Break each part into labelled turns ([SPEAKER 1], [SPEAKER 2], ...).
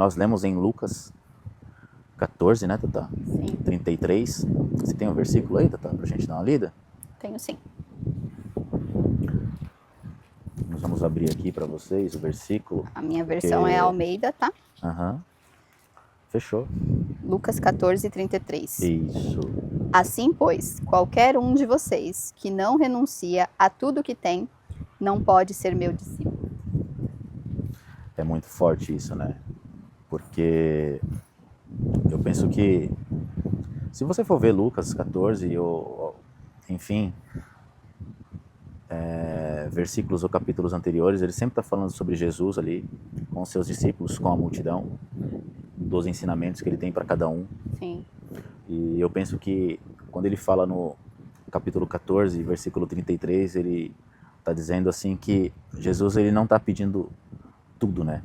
[SPEAKER 1] Nós lemos em Lucas 14, né, Tatá?
[SPEAKER 2] Sim.
[SPEAKER 1] 33. Você tem um versículo aí, Tatá, pra gente dar uma lida?
[SPEAKER 2] Tenho sim.
[SPEAKER 1] Nós vamos abrir aqui para vocês o versículo.
[SPEAKER 2] A minha versão é Almeida, tá?
[SPEAKER 1] Aham. Fechou.
[SPEAKER 2] Lucas 14, 33.
[SPEAKER 1] Isso.
[SPEAKER 2] Assim, pois, qualquer um de vocês que não renuncia a tudo que tem, não pode ser meu discípulo.
[SPEAKER 1] É muito forte isso, né? Porque eu penso que se você for ver Lucas 14 ou enfim, versículos ou capítulos anteriores, ele sempre está falando sobre Jesus ali, com seus discípulos, com a multidão, dos ensinamentos que ele tem para cada um.
[SPEAKER 2] Sim.
[SPEAKER 1] E eu penso que quando ele fala no capítulo 14, versículo 33, ele está dizendo assim que Jesus ele não está pedindo tudo, né?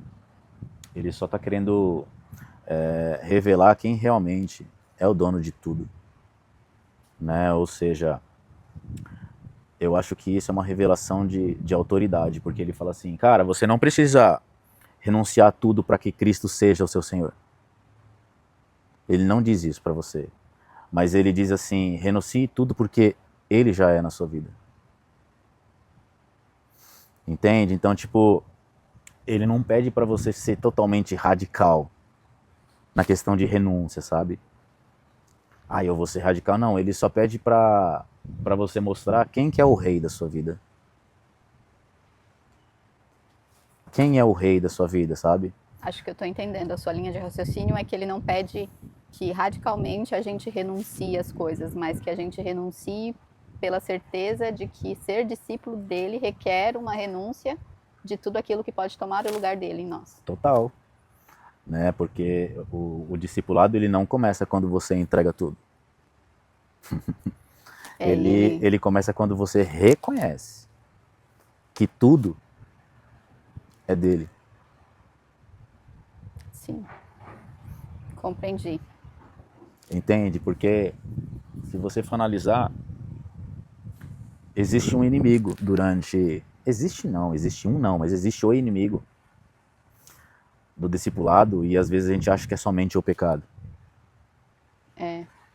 [SPEAKER 1] Ele só está querendo revelar quem realmente é o dono de tudo, né? Ou seja, eu acho que isso é uma revelação de autoridade, porque ele fala assim, cara, você não precisa renunciar a tudo para que Cristo seja o seu Senhor. Ele não diz isso para você, mas ele diz assim, renuncie tudo porque Ele já é na sua vida. Entende? Então, tipo, ele não pede para você ser totalmente radical na questão de renúncia, sabe? Ah, eu vou ser radical. Não, ele só pede para você mostrar quem que é o rei da sua vida. Quem é o rei da sua vida, sabe?
[SPEAKER 2] Acho que eu estou entendendo. A sua linha de raciocínio é que ele não pede que radicalmente a gente renuncie às coisas, mas que a gente renuncie pela certeza de que ser discípulo dele requer uma renúncia de tudo aquilo que pode tomar o lugar dele em nós.
[SPEAKER 1] Total. Né? Porque o discipulado ele não começa quando você entrega tudo. Ele começa quando você reconhece que tudo é dele.
[SPEAKER 2] Sim, compreendi.
[SPEAKER 1] Entende? Porque se você for analisar, existe um inimigo durante... Existe um não, mas existe o inimigo do discipulado e às vezes a gente acha que é somente o pecado.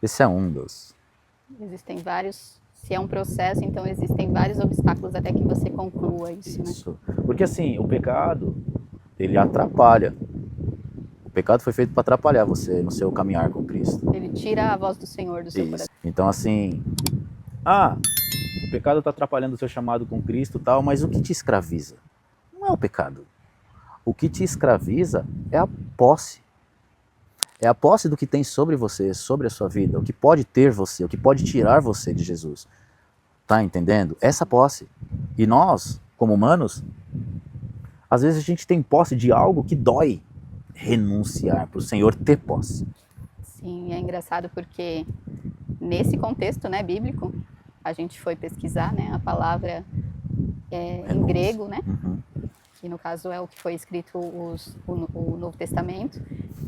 [SPEAKER 1] Esse é um dos.
[SPEAKER 2] Existem vários, se é um processo, então existem vários obstáculos até que você conclua isso. Né?
[SPEAKER 1] Porque assim, o pecado, ele atrapalha. O pecado foi feito para atrapalhar você no seu caminhar com Cristo.
[SPEAKER 2] Ele tira a voz do Senhor do seu coração.
[SPEAKER 1] Então assim, o pecado está atrapalhando o seu chamado com Cristo e tal, mas o que te escraviza? Não é o pecado. O que te escraviza é a posse. É a posse do que tem sobre você, sobre a sua vida, o que pode ter você, o que pode tirar você de Jesus. Tá entendendo? Essa posse. E nós, como humanos, às vezes a gente tem posse de algo que dói renunciar para o Senhor ter posse.
[SPEAKER 2] Sim, é engraçado porque nesse contexto, né, bíblico, a gente foi pesquisar, né, a palavra em grego, né, que no caso é o que foi escrito o Novo Testamento,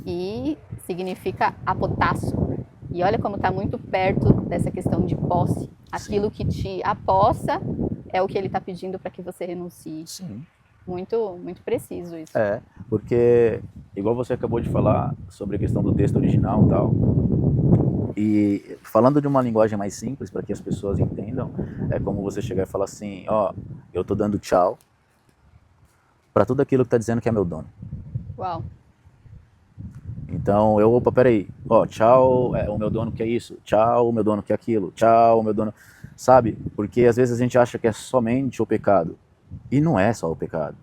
[SPEAKER 2] e significa apotasso. E olha como está muito perto dessa questão de posse. Aquilo que te apossa é o que ele está pedindo para que você renuncie.
[SPEAKER 1] Sim.
[SPEAKER 2] Muito, muito preciso isso.
[SPEAKER 1] Porque, igual você acabou de falar sobre a questão do texto original e tal, e falando de uma linguagem mais simples para que as pessoas entendam, é como você chegar e falar assim, eu tô dando tchau para tudo aquilo que tá dizendo que é meu dono.
[SPEAKER 2] Uau.
[SPEAKER 1] Então, peraí, tchau, o meu dono quer isso, tchau, o meu dono quer aquilo, tchau, o meu dono... Sabe? Porque às vezes a gente acha que é somente o pecado. E não é só o pecado.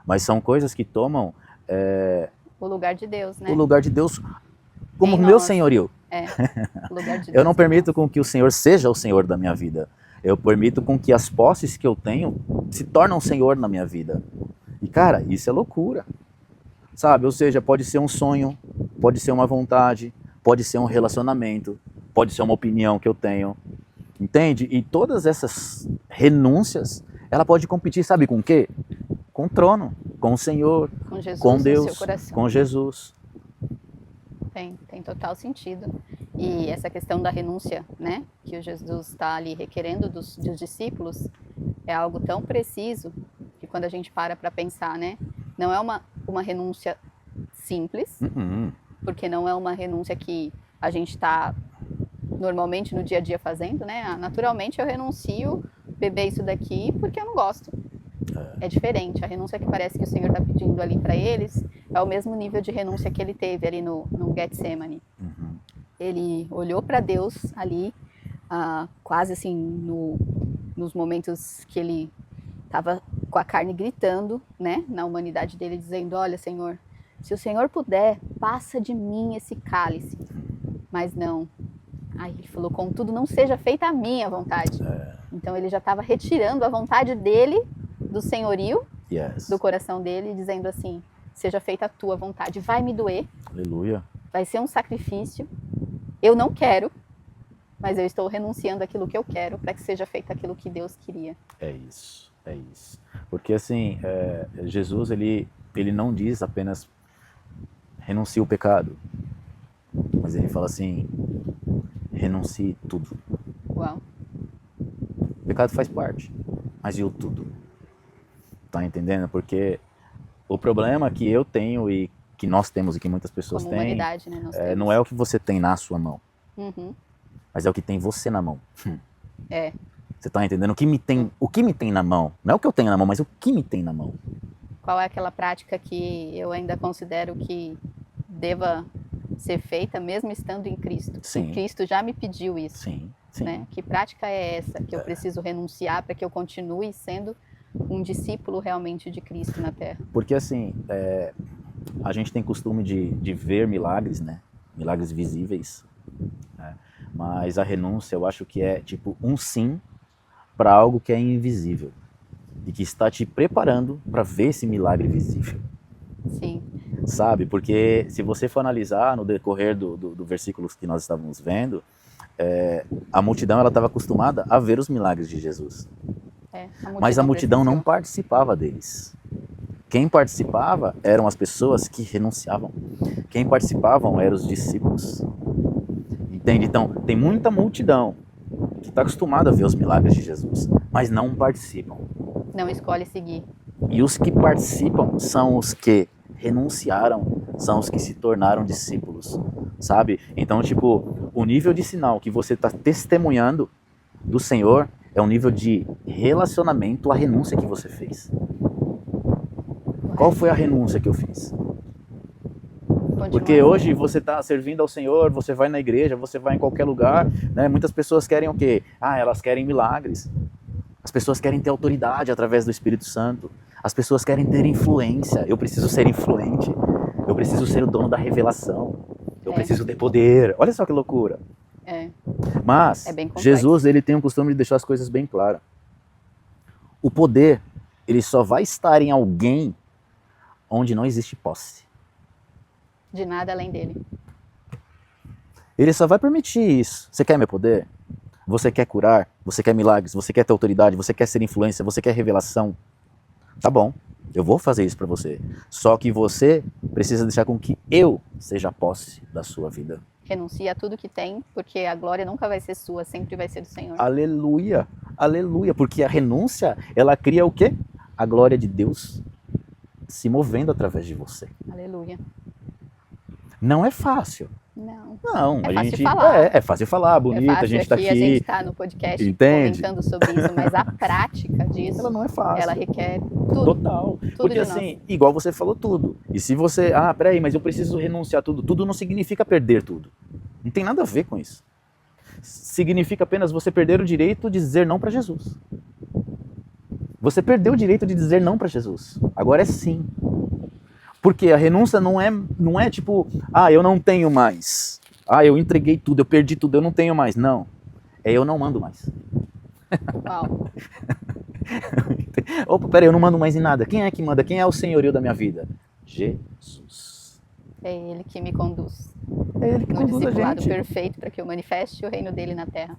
[SPEAKER 1] Mas são coisas que tomam...
[SPEAKER 2] o lugar de Deus, né?
[SPEAKER 1] O lugar de Deus como meu senhorio.
[SPEAKER 2] O lugar de Deus.
[SPEAKER 1] Eu não permito com que o Senhor seja o Senhor da minha vida. Eu permito com que as posses que eu tenho se tornem um Senhor na minha vida. E cara, isso é loucura. Sabe? Ou seja, pode ser um sonho, pode ser uma vontade, pode ser um relacionamento, pode ser uma opinião que eu tenho. Entende? E todas essas renúncias, ela pode competir, sabe com o quê? Com o trono, com o Senhor,
[SPEAKER 2] com Jesus,
[SPEAKER 1] com Deus,
[SPEAKER 2] no seu coração.
[SPEAKER 1] com Jesus.
[SPEAKER 2] Tem total sentido. E essa questão da renúncia, né, que o Jesus está ali requerendo dos discípulos, é algo tão preciso que quando a gente para pensar, né, não é uma renúncia simples, porque não é uma renúncia que a gente está normalmente no dia a dia fazendo, né? Naturalmente eu renuncio beber isso daqui porque eu não gosto. É diferente. A renúncia que parece que o Senhor está pedindo ali para eles é o mesmo nível de renúncia que ele teve ali no Getsemane. Ele olhou para Deus ali, quase assim, nos momentos que ele estava com a carne gritando, né, na humanidade dele, dizendo: olha, Senhor, se o Senhor puder, passa de mim esse cálice. Mas não. Aí ele falou: contudo, não seja feita a minha vontade. Então ele já estava retirando a vontade dele do senhorio, do coração dele, dizendo assim: seja feita a tua vontade. Vai me doer.
[SPEAKER 1] Aleluia.
[SPEAKER 2] Vai ser um sacrifício. Eu não quero, mas eu estou renunciando àquilo que eu quero para que seja feito aquilo que Deus queria.
[SPEAKER 1] É isso. Porque assim, Jesus, ele não diz apenas renuncie o pecado, mas ele fala assim: renuncie tudo.
[SPEAKER 2] Uau.
[SPEAKER 1] O pecado faz parte, mas e o tudo? Tá entendendo? Porque o problema que eu tenho e que nós temos e que muitas pessoas
[SPEAKER 2] Como
[SPEAKER 1] têm,
[SPEAKER 2] humanidade, né, nós temos.
[SPEAKER 1] não é o que você tem na sua mão, mas é o que tem você na mão. Você tá entendendo? O que me tem na mão, não é o que eu tenho na mão, mas o que me tem na mão.
[SPEAKER 2] Qual é aquela prática que eu ainda considero que deva ser feita mesmo estando em Cristo?
[SPEAKER 1] Sim.
[SPEAKER 2] E Cristo já me pediu isso.
[SPEAKER 1] Sim.
[SPEAKER 2] Né? Que prática é essa que eu preciso renunciar para que eu continue sendo um discípulo realmente de Cristo na Terra?
[SPEAKER 1] Porque assim, a gente tem costume de ver milagres, né? Milagres visíveis, né? Mas a renúncia eu acho que é tipo um sim para algo que é invisível e que está te preparando para ver esse milagre visível.
[SPEAKER 2] Sim.
[SPEAKER 1] Sabe? Porque se você for analisar no decorrer do versículo que nós estávamos vendo, a multidão ela estava acostumada a ver os milagres de Jesus. Mas a multidão não participava deles. Quem participava eram as pessoas que renunciavam. Quem participavam eram os discípulos. Entende? Então, tem muita multidão que está acostumada a ver os milagres de Jesus, mas não participam.
[SPEAKER 2] Não escolhe seguir.
[SPEAKER 1] E os que participam são os que renunciaram, são os que se tornaram discípulos, sabe? Então, tipo, o nível de sinal que você está testemunhando do Senhor é um nível de relacionamento à renúncia que você fez. Qual foi a renúncia que eu fiz? Porque hoje você está servindo ao Senhor, você vai na igreja, você vai em qualquer lugar, né? Muitas pessoas querem o quê? Elas querem milagres. As pessoas querem ter autoridade através do Espírito Santo. As pessoas querem ter influência. Eu preciso ser influente. Eu preciso ser o dono da revelação. Eu preciso ter poder. Olha só que loucura. Mas Jesus, ele tem o costume de deixar as coisas bem claras. O poder, ele só vai estar em alguém onde não existe posse.
[SPEAKER 2] De nada além dele.
[SPEAKER 1] Ele só vai permitir isso. Você quer meu poder? Você quer curar? Você quer milagres? Você quer ter autoridade? Você quer ser influência? Você quer revelação? Tá bom, eu vou fazer isso para você. Só que você precisa deixar com que eu seja a posse da sua vida.
[SPEAKER 2] Renuncia a tudo que tem, porque a glória nunca vai ser sua, sempre vai ser do Senhor.
[SPEAKER 1] Aleluia, aleluia. Porque a renúncia, ela cria o quê? A glória de Deus se movendo através de você.
[SPEAKER 2] Aleluia.
[SPEAKER 1] Não é fácil.
[SPEAKER 2] Não,
[SPEAKER 1] a
[SPEAKER 2] fácil
[SPEAKER 1] gente
[SPEAKER 2] falar.
[SPEAKER 1] É fácil falar, bonito, a gente está aqui.
[SPEAKER 2] A gente está no podcast comentando sobre isso, mas a prática disso,
[SPEAKER 1] ela não é fácil.
[SPEAKER 2] Ela requer tudo.
[SPEAKER 1] Total.
[SPEAKER 2] Tudo.
[SPEAKER 1] Porque assim, igual você falou tudo. E se você, peraí, mas eu preciso renunciar a tudo. Tudo não significa perder tudo. Não tem nada a ver com isso. Significa apenas você perder o direito de dizer não para Jesus. Você perdeu o direito de dizer não para Jesus. Agora é sim. Porque a renúncia não é tipo, eu não tenho mais. Eu entreguei tudo, eu perdi tudo, eu não tenho mais. Não. Eu não mando mais.
[SPEAKER 2] Uau.
[SPEAKER 1] Opa, peraí, eu não mando mais em nada. Quem é que manda? Quem é o senhorio da minha vida? Jesus.
[SPEAKER 2] É Ele que me conduz.
[SPEAKER 1] É Ele que conduz a gente.
[SPEAKER 2] No discipulado perfeito para que eu manifeste o reino dele na terra.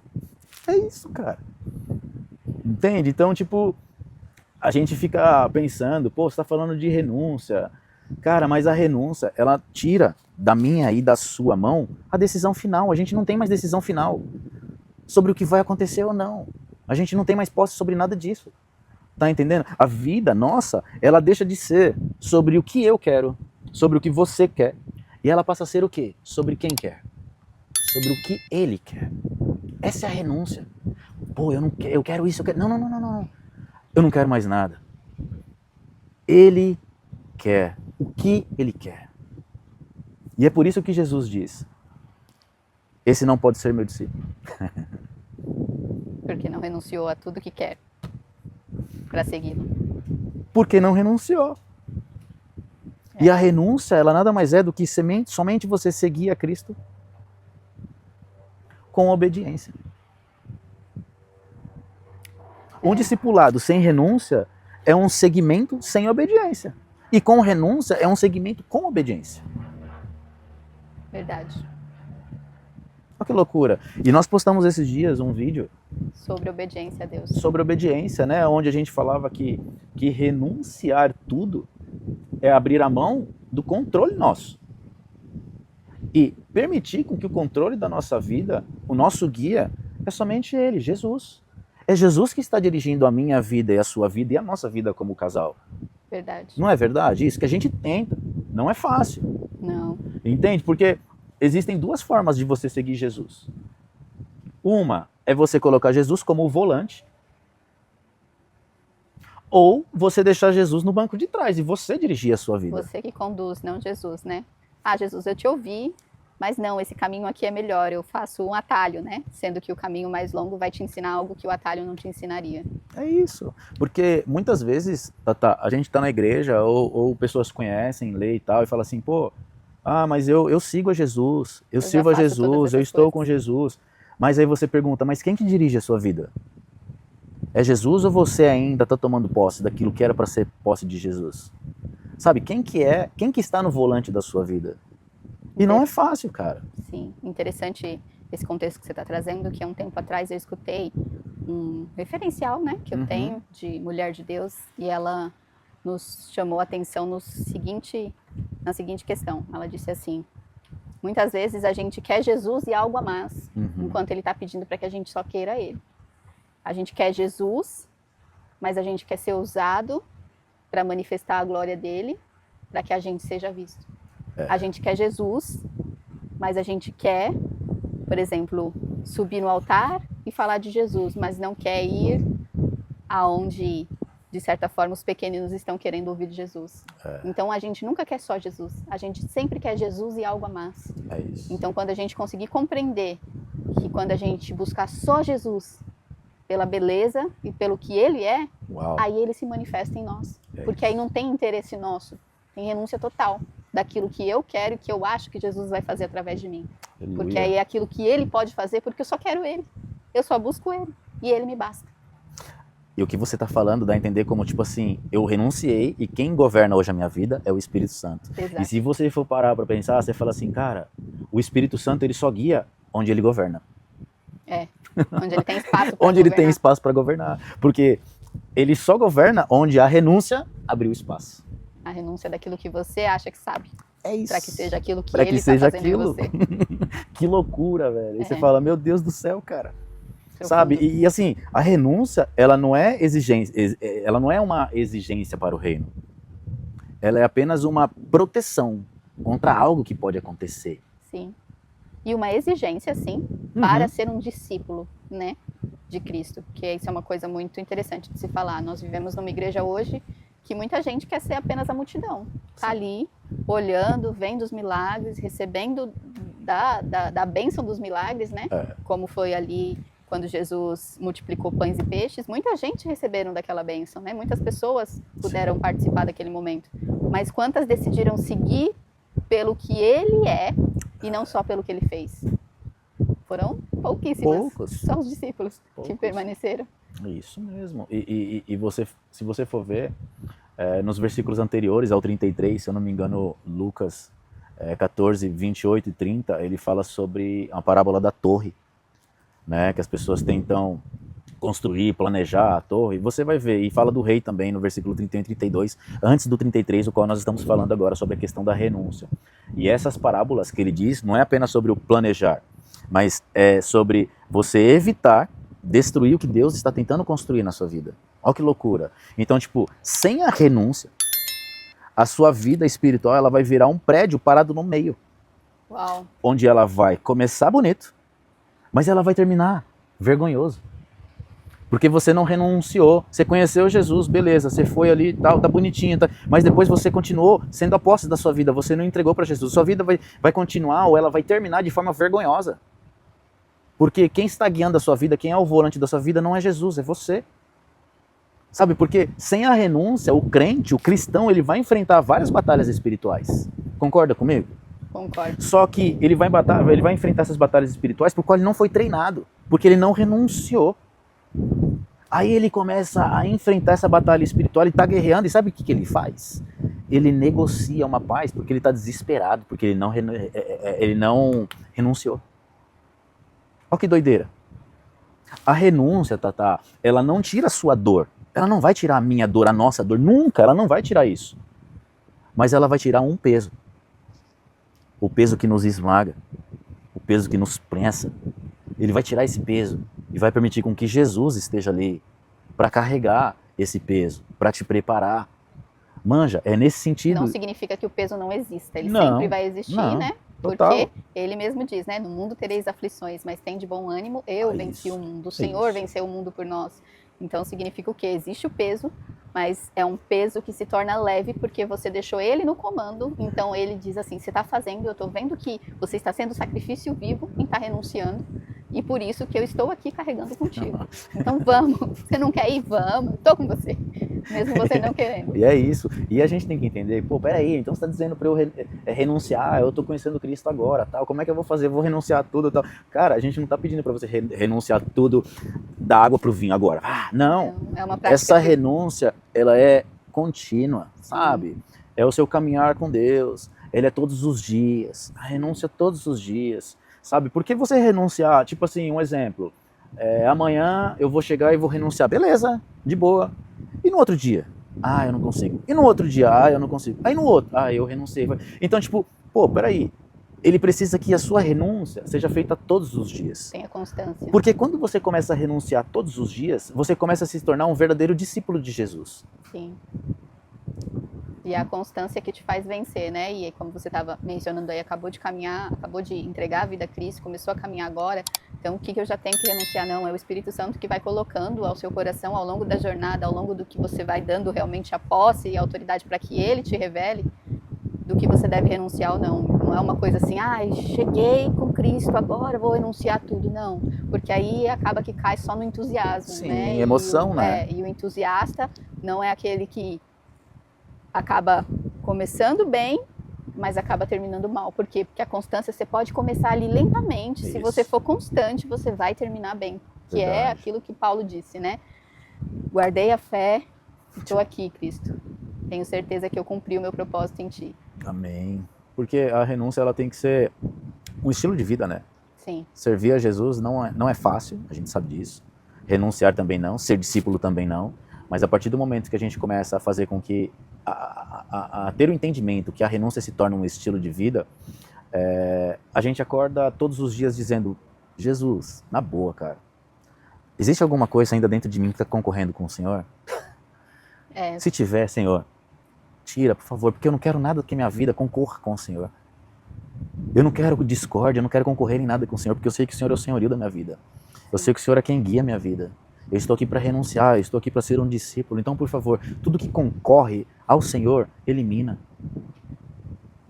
[SPEAKER 1] É isso, cara. Entende? Então, tipo, a gente fica pensando, você tá falando de renúncia. Cara, mas a renúncia, ela tira da minha e da sua mão a decisão final. A gente não tem mais decisão final sobre o que vai acontecer ou não. A gente não tem mais posse sobre nada disso. Tá entendendo? A vida nossa, ela deixa de ser sobre o que eu quero sobre o que você quer, e ela passa a ser o quê? Sobre quem quer. Sobre o que ele quer. Essa é a renúncia. Pô, eu quero isso, eu quero... Não. Eu não quero mais nada. Ele quer o que ele quer. E é por isso que Jesus diz, esse não pode ser meu discípulo.
[SPEAKER 2] Porque não renunciou a tudo que quer para segui-lo.
[SPEAKER 1] Porque não renunciou. E a renúncia, ela nada mais é do que somente você seguir a Cristo com obediência. Um discipulado sem renúncia é um segmento sem obediência. E com renúncia é um segmento com obediência.
[SPEAKER 2] Verdade.
[SPEAKER 1] Olha que loucura. E nós postamos esses dias um vídeo
[SPEAKER 2] sobre obediência a Deus.
[SPEAKER 1] Sobre obediência, né? Onde a gente falava que renunciar tudo é abrir a mão do controle nosso. E permitir com que o controle da nossa vida, o nosso guia, é somente Ele, Jesus. É Jesus que está dirigindo a minha vida e a sua vida e a nossa vida como casal.
[SPEAKER 2] Verdade.
[SPEAKER 1] Não é verdade? Isso que a gente tenta. Não é fácil.
[SPEAKER 2] Não.
[SPEAKER 1] Entende? Porque existem duas formas de você seguir Jesus. Uma é você colocar Jesus como o volante. Ou você deixar Jesus no banco de trás e você dirigir a sua vida.
[SPEAKER 2] Você que conduz, não Jesus, né? Ah, Jesus, eu te ouvi, mas não, esse caminho aqui é melhor, eu faço um atalho, né? Sendo que o caminho mais longo vai te ensinar algo que o atalho não te ensinaria.
[SPEAKER 1] É isso. Porque muitas vezes, Tata, a gente tá na igreja ou pessoas conhecem, lê e tal, e fala assim, pô, mas eu sigo a Jesus, eu sirvo a Jesus, eu estou com Jesus. Mas aí você pergunta, mas quem que dirige a sua vida? É Jesus ou você ainda está tomando posse daquilo que era para ser posse de Jesus? Sabe, quem que está no volante da sua vida? E não é fácil, cara.
[SPEAKER 2] Sim, interessante esse contexto que você está trazendo, que há um tempo atrás eu escutei um referencial, né, que eu tenho de Mulher de Deus, e ela nos chamou a atenção na seguinte questão. Ela disse assim, muitas vezes a gente quer Jesus e algo a mais, enquanto Ele está pedindo para que a gente só queira Ele. A gente quer Jesus, mas a gente quer ser usado para manifestar a glória dele, para que a gente seja visto. A gente quer Jesus, mas a gente quer, por exemplo, subir no altar e falar de Jesus, mas não quer ir aonde, de certa forma, os pequeninos estão querendo ouvir de Jesus. Então a gente nunca quer só Jesus, a gente sempre quer Jesus e algo a mais.
[SPEAKER 1] É isso.
[SPEAKER 2] Então quando a gente conseguir compreender que quando a gente buscar só Jesus, pela beleza e pelo que Ele é, aí Ele se manifesta em nós. Porque aí não tem interesse nosso, tem renúncia total daquilo que eu quero e que eu acho que Jesus vai fazer através de mim. Aleluia. Porque aí é aquilo que Ele pode fazer, porque eu só quero Ele. Eu só busco Ele e Ele me basta.
[SPEAKER 1] E o que você está falando dá a entender como, tipo assim, eu renunciei e quem governa hoje a minha vida é o Espírito Santo.
[SPEAKER 2] Exato.
[SPEAKER 1] E se você for parar para pensar, você fala assim, cara, o Espírito Santo ele só guia onde ele governa.
[SPEAKER 2] Onde ele tem espaço para
[SPEAKER 1] onde ele tem espaço para governar. Porque ele só governa onde a renúncia abriu espaço.
[SPEAKER 2] A renúncia daquilo que você acha que sabe.
[SPEAKER 1] É isso.
[SPEAKER 2] Para que seja aquilo que
[SPEAKER 1] pra
[SPEAKER 2] ele está fazendo em você.
[SPEAKER 1] Que loucura, velho. E você fala, meu Deus do céu, cara. Sabe? E assim, a renúncia, ela não é uma exigência para o reino. Ela é apenas uma proteção contra algo que pode acontecer.
[SPEAKER 2] Sim. E uma exigência, sim, para ser um discípulo, né, de Cristo. Que isso é uma coisa muito interessante de se falar. Nós vivemos numa igreja hoje que muita gente quer ser apenas a multidão. Está ali, olhando, vendo os milagres, recebendo da bênção dos milagres, né? Como foi ali quando Jesus multiplicou pães e peixes. Muita gente receberam daquela bênção, né? Muitas pessoas puderam participar daquele momento. Mas quantas decidiram seguir pelo que Ele é e não só pelo que Ele fez? Foram pouquíssimas.
[SPEAKER 1] Poucos.
[SPEAKER 2] Só os discípulos que permaneceram.
[SPEAKER 1] Isso mesmo. E você, se você for ver, nos versículos anteriores ao 33, se eu não me engano, Lucas 14, 28 e 30, ele fala sobre uma parábola da torre, né, que as pessoas tentam construir, planejar a torre. Você vai ver, e fala do rei também no versículo 31 e 32, antes do 33, o qual nós estamos falando agora sobre a questão da renúncia. E essas parábolas que ele diz, não é apenas sobre o planejar, mas é sobre você evitar destruir o que Deus está tentando construir na sua vida. Olha que loucura. Então, tipo, sem a renúncia, a sua vida espiritual ela vai virar um prédio parado no meio.
[SPEAKER 2] Uau.
[SPEAKER 1] Onde ela vai começar bonito, mas ela vai terminar vergonhoso. Porque você não renunciou, você conheceu Jesus, beleza, você foi ali e tal, tá bonitinho, tá, mas depois você continuou sendo a posse da sua vida, você não entregou para Jesus. Sua vida vai continuar ou ela vai terminar de forma vergonhosa. Porque quem está guiando a sua vida, quem é o volante da sua vida não é Jesus, é você. Sabe, porque sem a renúncia, o crente, o cristão, ele vai enfrentar várias batalhas espirituais. Concorda comigo?
[SPEAKER 2] Concordo.
[SPEAKER 1] Só que ele vai enfrentar essas batalhas espirituais por qual ele não foi treinado, porque ele não renunciou. Aí ele começa a enfrentar essa batalha espiritual, ele está guerreando, e sabe o que ele faz? Ele negocia uma paz porque ele está desesperado, porque ele não renunciou. Olha que doideira. A renúncia, Tatá, ela não tira a sua dor. Ela não vai tirar a minha dor, a nossa dor. Nunca, ela não vai tirar isso. Mas ela vai tirar um peso. O peso que nos esmaga. O peso que nos prensa. Ele vai tirar esse peso e vai permitir com que Jesus esteja ali para carregar esse peso, para te preparar. Manja, é nesse sentido.
[SPEAKER 2] Não significa que o peso não exista. Ele
[SPEAKER 1] Não,
[SPEAKER 2] sempre vai existir,
[SPEAKER 1] não,
[SPEAKER 2] né?
[SPEAKER 1] total.
[SPEAKER 2] Porque ele mesmo diz, né? No mundo tereis aflições, mas tem de bom ânimo, eu venci o mundo. O Senhor venceu o mundo por nós. Então significa o quê? Existe o peso, mas é um peso que se torna leve porque você deixou ele no comando. Então ele diz assim, você está fazendo, eu estou vendo que você está sendo sacrifício vivo em estar renunciando. E por isso que eu estou aqui carregando contigo. Então vamos, você não quer ir? Vamos, estou com você. Mesmo você não querendo.
[SPEAKER 1] E é isso. E a gente tem que entender, pô, peraí, então você está dizendo para eu renunciar, eu estou conhecendo Cristo agora, tal, como é que eu vou fazer? Eu vou renunciar a tudo, tal. Cara, a gente não está pedindo para você renunciar tudo da água para o vinho agora. Não,
[SPEAKER 2] é uma prática.
[SPEAKER 1] Essa renúncia, ela é contínua, sabe? É o seu caminhar com Deus, ele é todos os dias, a renúncia todos os dias, sabe? Por que você renunciar, tipo assim, um exemplo, amanhã eu vou chegar e vou renunciar, beleza, de boa. E no outro dia? Ah, eu não consigo. E no outro dia? Ah, eu não consigo. Aí no outro? Ah, eu renunciei. Então, tipo, pô, peraí. Ele precisa que a sua renúncia seja feita todos os dias.
[SPEAKER 2] Tenha constância.
[SPEAKER 1] Porque quando você começa a renunciar todos os dias, você começa a se tornar um verdadeiro discípulo de Jesus.
[SPEAKER 2] Sim. E a constância que te faz vencer, né? E como você estava mencionando aí, acabou de caminhar, acabou de entregar a vida a Cristo, começou a caminhar agora. Então, o que eu já tenho que renunciar? Não, é o Espírito Santo que vai colocando ao seu coração, ao longo da jornada, ao longo do que você vai dando realmente a posse e a autoridade para que Ele te revele do que você deve renunciar ou não. Não é uma coisa assim, cheguei com Cristo, agora vou renunciar tudo. Não, porque aí acaba que cai só no entusiasmo.
[SPEAKER 1] Sim,
[SPEAKER 2] né?
[SPEAKER 1] emoção, né?
[SPEAKER 2] E o entusiasta não é aquele que acaba começando bem, mas acaba terminando mal. Por quê? Porque a constância, você pode começar ali lentamente.
[SPEAKER 1] Isso.
[SPEAKER 2] Se você for constante, você vai terminar bem. Que
[SPEAKER 1] Verdade.
[SPEAKER 2] é aquilo que Paulo disse, né? Guardei a fé, estou aqui, Cristo. Tenho certeza que eu cumpri o meu propósito em ti.
[SPEAKER 1] Amém. Porque a renúncia, ela tem que ser um estilo de vida, né?
[SPEAKER 2] Sim.
[SPEAKER 1] Servir a Jesus não é fácil, a gente sabe disso. Renunciar também não, ser discípulo também não. Mas a partir do momento que a gente começa a fazer com que a ter o entendimento que a renúncia se torna um estilo de vida, a gente acorda todos os dias dizendo, Jesus, na boa, cara, existe alguma coisa ainda dentro de mim que está concorrendo com o Senhor? Se tiver, Senhor, tira, por favor, porque eu não quero nada que minha vida concorra com o Senhor. Eu não quero discórdia, eu não quero concorrer em nada com o Senhor, porque eu sei que o Senhor é o senhorio da minha vida. Eu sei que o Senhor é quem guia a minha vida. Eu estou aqui para renunciar, eu estou aqui para ser um discípulo. Então, por favor, tudo que concorre ao Senhor, elimina.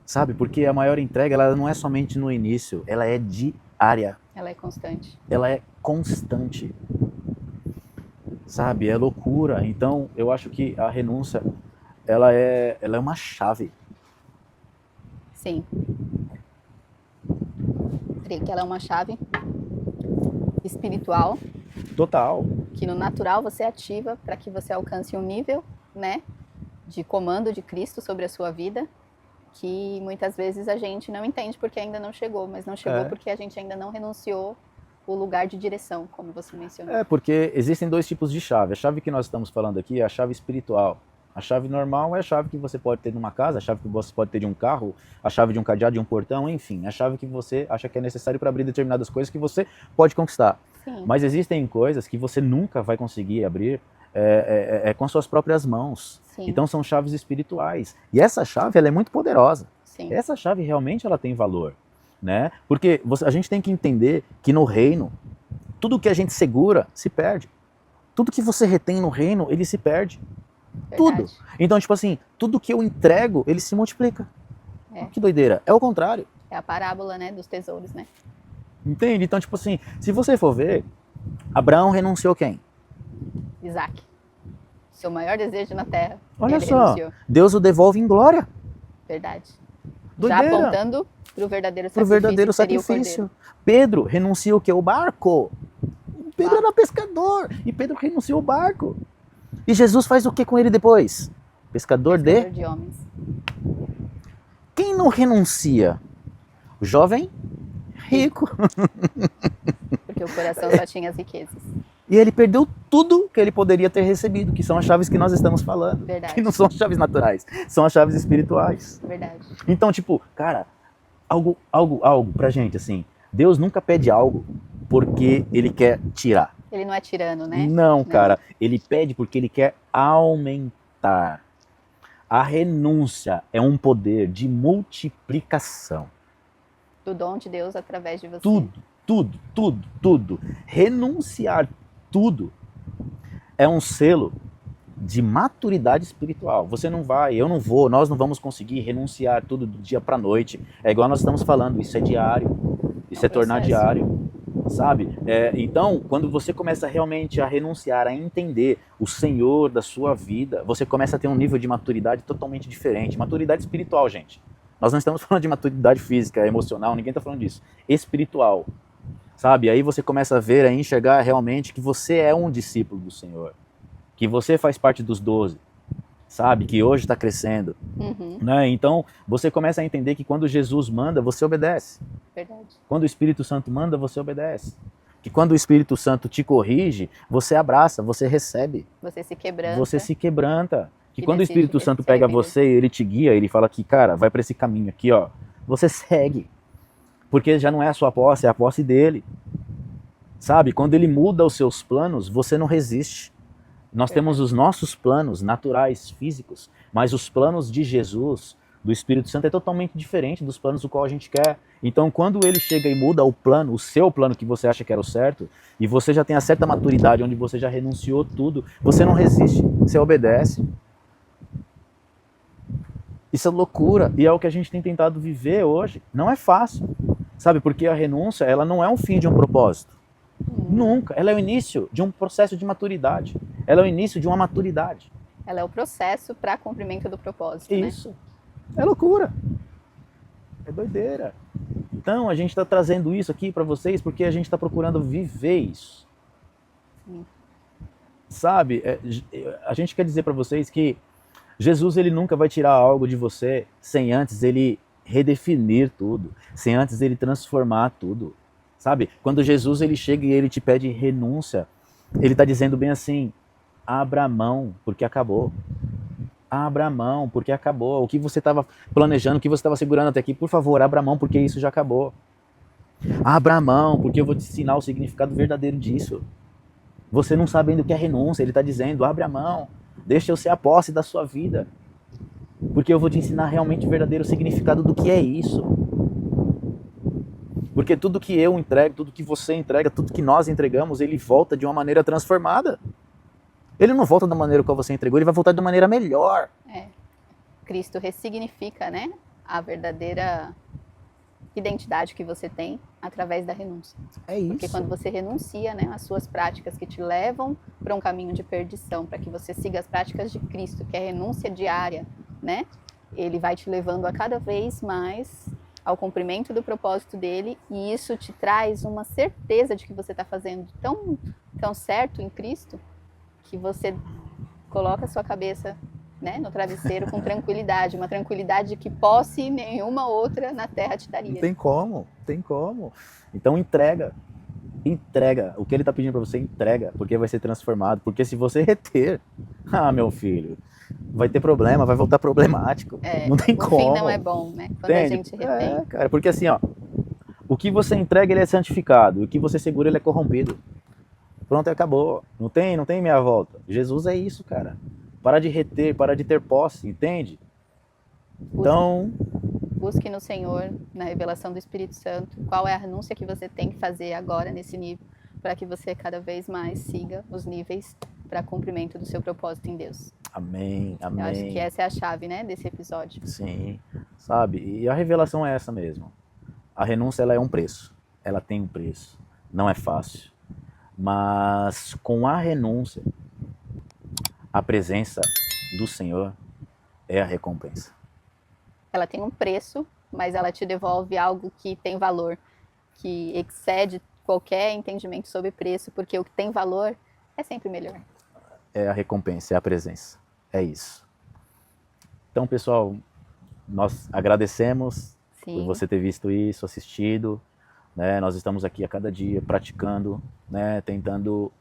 [SPEAKER 1] Sabe? Porque a maior entrega, ela não é somente no início, ela é diária.
[SPEAKER 2] Ela é constante.
[SPEAKER 1] Ela é constante. Sabe? É loucura. Então, eu acho que a renúncia, ela é uma chave.
[SPEAKER 2] Sim. Creio que ela é uma chave espiritual.
[SPEAKER 1] Total.
[SPEAKER 2] Que no natural você ativa para que você alcance um nível, né, de comando de Cristo sobre a sua vida, que muitas vezes a gente não entende porque ainda não chegou, mas não chegou porque a gente ainda não renunciou o lugar de direção, como você mencionou.
[SPEAKER 1] Porque existem dois tipos de chave. A chave que nós estamos falando aqui é a chave espiritual. A chave normal é a chave que você pode ter numa casa, a chave que você pode ter de um carro, a chave de um cadeado, de um portão, enfim. A chave que você acha que é necessário para abrir determinadas coisas que você pode conquistar.
[SPEAKER 2] Sim.
[SPEAKER 1] Mas existem coisas que você nunca vai conseguir abrir com suas próprias mãos.
[SPEAKER 2] Sim.
[SPEAKER 1] Então são chaves espirituais. E essa chave ela é muito poderosa.
[SPEAKER 2] Sim.
[SPEAKER 1] Essa chave realmente ela tem valor, né? Porque a gente tem que entender que no reino, tudo que a gente segura se perde. Tudo que você retém no reino, ele se perde.
[SPEAKER 2] Verdade.
[SPEAKER 1] Tudo. Então, tipo assim, tudo que eu entrego, ele se multiplica. Que doideira. É o contrário.
[SPEAKER 2] É a parábola, né, dos tesouros, né?
[SPEAKER 1] Entende? Então, tipo assim, se você for ver, Abraão renunciou quem?
[SPEAKER 2] Isaac. Seu maior desejo na terra.
[SPEAKER 1] Olha
[SPEAKER 2] ele
[SPEAKER 1] só,
[SPEAKER 2] renunciou.
[SPEAKER 1] Deus o devolve em glória.
[SPEAKER 2] Verdade.
[SPEAKER 1] Doideira.
[SPEAKER 2] Já apontando para o verdadeiro
[SPEAKER 1] Pro
[SPEAKER 2] sacrifício.
[SPEAKER 1] verdadeiro
[SPEAKER 2] que seria o
[SPEAKER 1] sacrifício.
[SPEAKER 2] cordeiro.
[SPEAKER 1] Pedro renuncia o quê? O barco. Pedro era pescador e Pedro renunciou o barco. E Jesus faz o que com ele depois? Pescador
[SPEAKER 2] de homens.
[SPEAKER 1] Quem não renuncia? O jovem rico.
[SPEAKER 2] Porque o coração só tinha as riquezas.
[SPEAKER 1] E ele perdeu tudo que ele poderia ter recebido, que são as chaves que nós estamos falando.
[SPEAKER 2] Verdade.
[SPEAKER 1] Que não são as chaves naturais, são as chaves espirituais.
[SPEAKER 2] Verdade.
[SPEAKER 1] Então, tipo, cara, algo pra gente, assim, Deus nunca pede algo porque ele quer tirar.
[SPEAKER 2] Ele não é tirano, né?
[SPEAKER 1] Não, cara, ele pede porque ele quer aumentar. A renúncia é um poder de multiplicação.
[SPEAKER 2] Do dom de Deus através de você.
[SPEAKER 1] Tudo. Renunciar tudo é um selo de maturidade espiritual. Você não vai, eu não vou, nós não vamos conseguir renunciar tudo do dia para a noite. É igual nós estamos falando, isso é diário, isso é tornar diário, sabe? Então, quando você começa realmente a renunciar, a entender o Senhor da sua vida, você começa a ter um nível de maturidade totalmente diferente. Maturidade espiritual, gente. Nós não estamos falando de maturidade física, emocional, ninguém está falando disso. Espiritual. Sabe? Aí você começa a ver, a enxergar realmente que você é um discípulo do Senhor. Que você faz parte dos 12. Sabe? Que hoje está crescendo.
[SPEAKER 2] Uhum.
[SPEAKER 1] Né? Então, você começa a entender que quando Jesus manda, você obedece.
[SPEAKER 2] Verdade.
[SPEAKER 1] Quando o Espírito Santo manda, você obedece. Que quando o Espírito Santo te corrige, você abraça, você recebe.
[SPEAKER 2] Você se quebranta.
[SPEAKER 1] Você se quebranta. Que
[SPEAKER 2] E
[SPEAKER 1] quando o Espírito
[SPEAKER 2] decide
[SPEAKER 1] Santo
[SPEAKER 2] ser
[SPEAKER 1] pega
[SPEAKER 2] arrependido.
[SPEAKER 1] você e ele te guia, ele fala que, cara, vai para esse caminho aqui, ó. Você segue. Porque já não é a sua posse, é a posse dele. Sabe? Quando ele muda os seus planos, você não resiste. Nós temos os nossos planos naturais, físicos, mas os planos de Jesus, do Espírito Santo, é totalmente diferente dos planos do qual a gente quer. Então, quando ele chega e muda o plano, o seu plano que você acha que era o certo, e você já tem a certa maturidade, onde você já renunciou tudo, você não resiste, você obedece. Isso é loucura, e é o que a gente tem tentado viver hoje. Não é fácil, sabe? Porque a renúncia, ela não é o fim de um propósito. Nunca. Ela é o início de um processo de maturidade. Ela é o início de uma maturidade.
[SPEAKER 2] Ela é o processo para cumprimento do propósito,
[SPEAKER 1] Isso.
[SPEAKER 2] né?
[SPEAKER 1] É loucura. É doideira. Então, a gente está trazendo isso aqui para vocês porque a gente está procurando viver isso.
[SPEAKER 2] Sim.
[SPEAKER 1] Sabe? A gente quer dizer para vocês que Jesus ele nunca vai tirar algo de você sem antes ele redefinir tudo, sem antes ele transformar tudo. Sabe? Quando Jesus ele chega e ele te pede renúncia, ele está dizendo bem assim, abra mão, porque acabou. Abra mão, porque acabou. O que você estava planejando, o que você estava segurando até aqui, por favor, abra mão, porque isso já acabou. Abra mão, porque eu vou te ensinar o significado verdadeiro disso. Você não sabe ainda o que é renúncia, ele está dizendo, abre a mão, deixa eu ser a posse da sua vida. Porque eu vou te ensinar realmente o verdadeiro significado do que é isso. Porque tudo que eu entrego, tudo que você entrega, tudo que nós entregamos, ele volta de uma maneira transformada. Ele não volta da maneira qual você entregou, ele vai voltar de uma maneira melhor.
[SPEAKER 2] Cristo ressignifica, né, a verdadeira identidade que você tem através da renúncia.
[SPEAKER 1] É isso.
[SPEAKER 2] Porque quando você renuncia, né, às suas práticas que te levam para um caminho de perdição, para que você siga as práticas de Cristo, que é a renúncia diária, né, ele vai te levando a cada vez mais ao cumprimento do propósito dele, e isso te traz uma certeza de que você está fazendo tão certo em Cristo, que você coloca a sua cabeça, né, no travesseiro com tranquilidade, uma tranquilidade que posse nenhuma outra na terra te daria.
[SPEAKER 1] Não tem como, tem como. Então entrega. O que ele está pedindo para você, entrega, porque vai ser transformado. Porque se você reter, meu filho, vai ter problema, vai voltar problemático. Não tem como.
[SPEAKER 2] O fim não é bom, né? Quando a gente retém.
[SPEAKER 1] Cara, porque assim, ó, o que você entrega ele é santificado, o que você segura ele é corrompido. pronto, acabou. Não tem meia volta. Jesus é isso, cara. Para de reter, para de ter posse, entende? Então,
[SPEAKER 2] busque no Senhor, na revelação do Espírito Santo, qual é a renúncia que você tem que fazer agora nesse nível, para que você cada vez mais siga os níveis para cumprimento do seu propósito em Deus.
[SPEAKER 1] amém, amém.
[SPEAKER 2] Eu acho que essa é a chave, né, desse episódio.
[SPEAKER 1] Sim, sabe? E a revelação é essa mesmo. A renúncia, ela é um preço. Ela tem um preço. Não é fácil. Mas com a renúncia, a presença do Senhor é a recompensa.
[SPEAKER 2] Ela tem um preço, mas ela te devolve algo que tem valor, que excede qualquer entendimento sobre preço, porque o que tem valor é sempre melhor.
[SPEAKER 1] É a recompensa, é a presença. É isso. Então, pessoal, nós agradecemos por você ter visto isso, assistido. Né? Nós estamos aqui a cada dia praticando, né? Tentando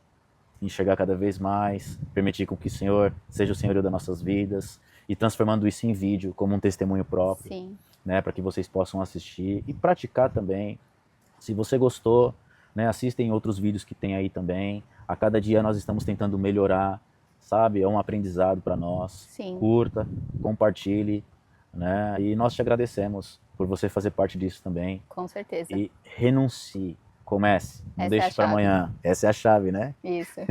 [SPEAKER 1] enxergar cada vez mais, permitir com que o Senhor seja o Senhor das nossas vidas e transformando isso em vídeo como um testemunho próprio.
[SPEAKER 2] Sim.
[SPEAKER 1] Né? Para que vocês possam assistir e praticar também. Se você gostou, né? Assistem outros vídeos que tem aí também. A cada dia nós estamos tentando melhorar, sabe? É um aprendizado para nós.
[SPEAKER 2] Sim.
[SPEAKER 1] Curta, compartilhe, né? E nós te agradecemos por você fazer parte disso também.
[SPEAKER 2] Com certeza.
[SPEAKER 1] E renuncie, comece, não
[SPEAKER 2] Essa
[SPEAKER 1] deixe
[SPEAKER 2] é
[SPEAKER 1] para amanhã. Essa é a chave, né?
[SPEAKER 2] Isso.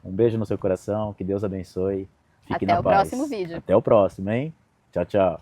[SPEAKER 1] Um beijo no seu coração, que Deus abençoe. Fique
[SPEAKER 2] Até
[SPEAKER 1] na
[SPEAKER 2] o
[SPEAKER 1] paz.
[SPEAKER 2] próximo vídeo.
[SPEAKER 1] Até o próximo, hein? Tchau, tchau.